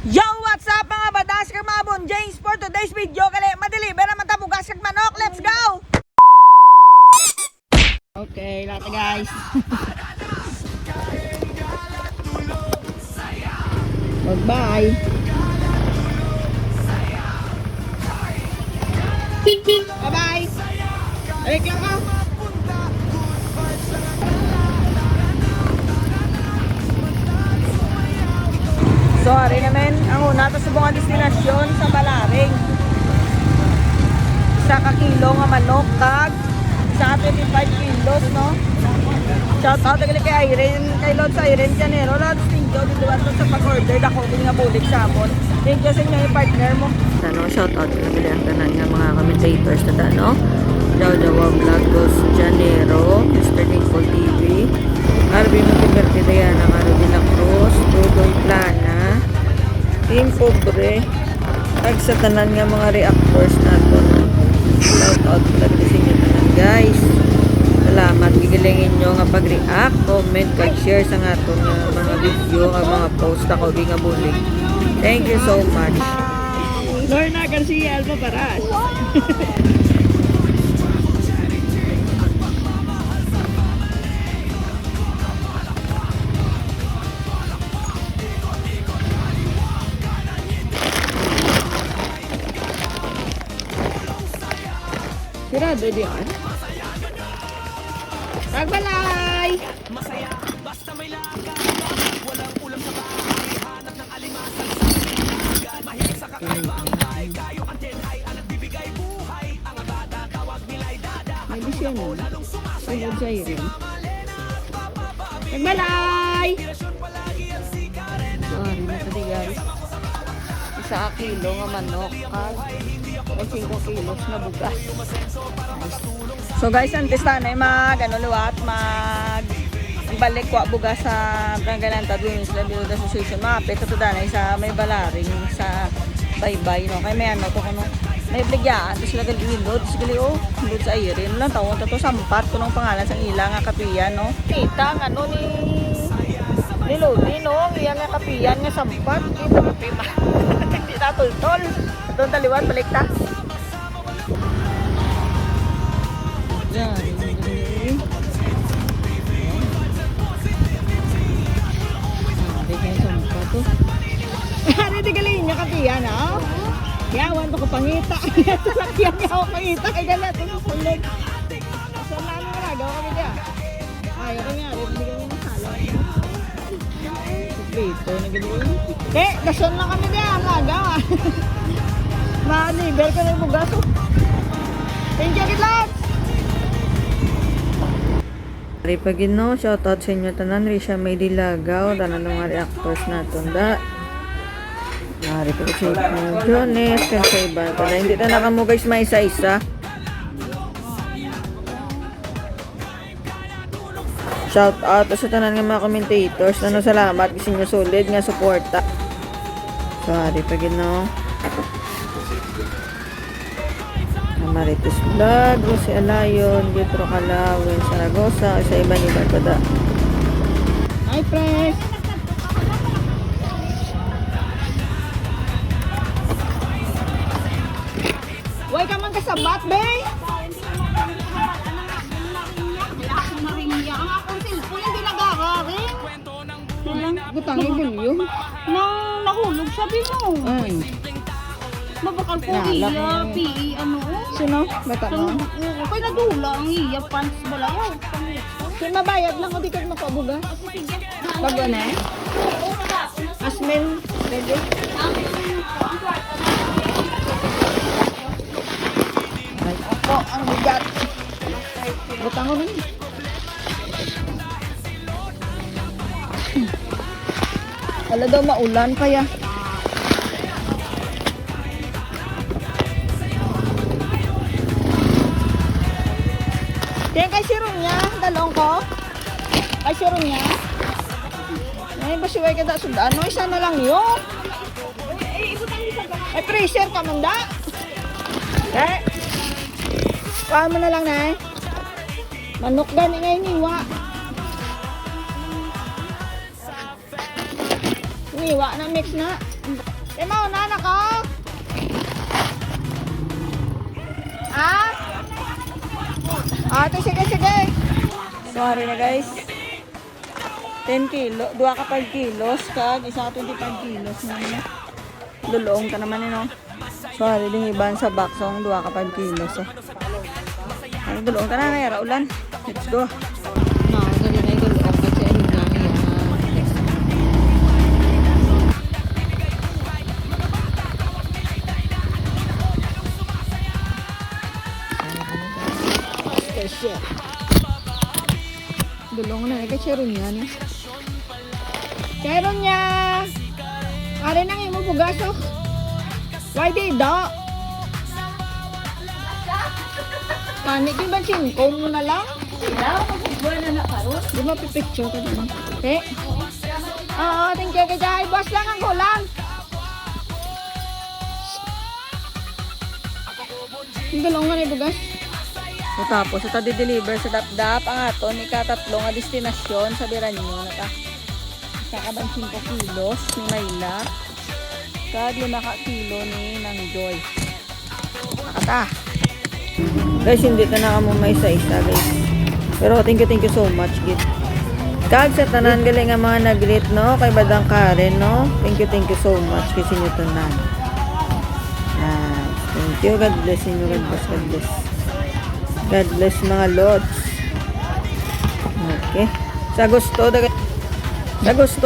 Yo! What's up mga badas kag mga Bon James? For today's video, kali madeliver naman ta bugas kag manok. Let's go! Okay, lahat guys. Bye-bye. Bye-bye. Balik lang ka. So, ari naman ang una sa bunga destinasyon sa Balaring. Isa ka kilo nga manok kag isa ka 25 kilos, no? Shout out kay Irene, kay Lord sa Irene Janero. Lord, thank you dito sa pag-order dako din nga bulik sa amon. Thank you sa inyo yung partner mo. Ano, shout out ko na ang tanan nga mga commentators na no? Daw Vlog Dos Janero, Mr. Nicole TV, Arby Monteverde Diana, Caro de la Cruz, Tudoy Plana, Team Pobre, ag sa tanan nga mga reactors nato. Shout out ko lang sa inyo tanan guys. Salamat, gigilingin nyo nga pag-react, comment, kag share sa nga itong mga video, ang mga post ako, nga bulig. Thank you so much. Lorna Garcia Alba Paras. Sirado diyan. Tagbalay! Masaya, basta may laga. Walang ulam sa bahay, hanap ng alimasag sa pilihan. Mahilig sa kakaibangay, kayo antenhay, ang nagbibigay buhay. Ang abada, tawag nila'y dada. May bisyon mo. Sunod sa iyo rin. Tagbalay! Sorry, nakadi guys. Isa ka kilo nga manok, kag 5 kilos na bugas. So guys, antes tanay luwat, balik kwa bugas sa Brangalanta Women's Livelihood Association. Mapit ito danay sa may Balaring sa Baybay, no? Kaya may ano to kuno. May bligyaan, ito sila galilod, sila lod sa Irene lang tawon to sampat ko ng pangalan sa ilang nga kapiyan, no? Kita ang ano ni Lodi, no? Iyan nga kapiyan nga sampat, kita mo pima. Hindi na tultol. Doon taliwan, balik ta. Yan. Bigyan sa mukha to. Ano tigalin niya kapiyan, ha? Yawan ko pangita. Salakyan niya ako pangita. Ay galat, ito kulig. So, ano nga nagawa kami dyan? Ayaw kami nga, hindi kami nasala. Dito, nagaliwan. Dason lang kami dyan, nagawa. Ma-liver ko na yung bugas. Thank you, Kitlat! Ari pagino, shout out sa inyo tanan, Risha May Dilagaw, tanan ng mga reactors na tunda. Ari pag sa inyo, Jones, kaya sa iba. Kaya hindi na nakamo guys, may isa-isa. Shout out sa tanan ng mga commentators. Salamat kasi nyo solid nga suporta. So, ari pagino. Marites Vlog, Rosie Alayon, Dietro Calawin, Saragosa, sa iba ni Barpada. Hi, Press! Huwag ka man kasabat, be! Gutangin gulyo. Nang nahulog, sabi mo. Ay. Mabakal ko Nalak iya, mo. pi, ano. Sino? Bata mo? Kaya nadula ang iya, pants balayaw. Kaya mabayad lang o di ka makabugas. Bago na eh? Asmel, ready? Ay. Opo, ang bigat. Butang ko nun. Wala daw maulan pa ya. Kaya kay sirong niya, dalong ko. Kay sirong niya. Ay, basiway ka da sundaan. No, isa na lang yun. Ay, pressure ka man da. Eh, kuha mo na lang na eh. Manok gani ngayon iwa. Niwa na mix na. Mau na ko. Ah? Ate, sige. Sorry na guys. 10 kilo, 2 ka 5 kilos kag isa ka 25 kilos na niya. Luluong ka naman no. Sorry ding iban sa box ang 2 ka 5 kilos. Ano luluong ka na na ulan. Let's go. No, gali na yung loob kasi ayun na yan. Dulong na kay Cheron niya ni. Cheron niya. Are nang imo bugasok. Why di do? Panik yung bansin ko mo na lang. Di ba pipicture ka naman? Okay? Oo, thank you kay boss lang ang kulang. Yung dulong nga ni bugas. So, tapos, ito di-deliver sa Dapdap ang aton, ika-3 nga destinasyon sa Biranyo. Kakaban 5 kilos ni Mayla. Kag 5 kilo ni Nang Joy. Nakata. Guys, hindi ka na kamo may isa-isa guys. Pero thank you so much git. Kag sa tanan galing nga mga nag-greet no kay Badang Karen no. Thank you so much kasi inyo tanan. Thank you. God bless inyo. God bless. God bless mga lords. Okay. Sa gusto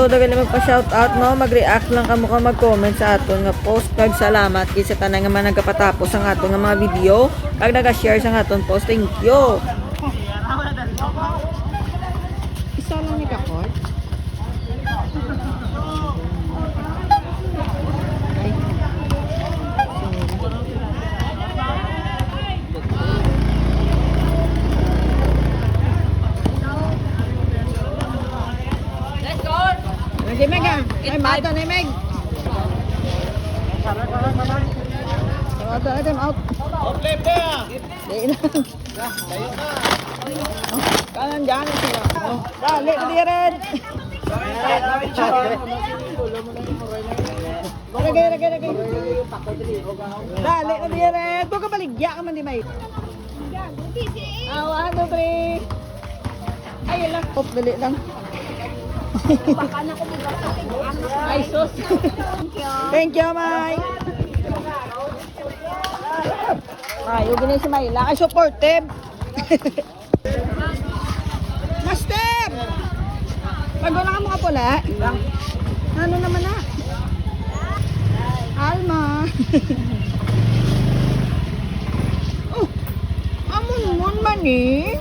dagan magpa-shout out no, mag-react lang kamo ka mag-comment sa aton nga post. Kag salamat kay sa tanan nga man nagkapatapos ang aton nga mga video. Kag naga-share sa aton post. Thank you. Isa lang ni Kakot. Lagi Meg ah. Ay, mata na Meg. Let him out. Okay, pa. Di na. Kanan dyan sila. Dali na di red. Lagay. Dali na di red. Huwag ka baligya ka man di may. Awa, 1, 2, 3. Ay, lang. Hop, dali lang. Ay, sus. Thank you, May. Ay, huwag na si Mayla. Ay, supportive. Master! Pag wala ka mga pula, ano naman na? Alma. Oh, amon man eh.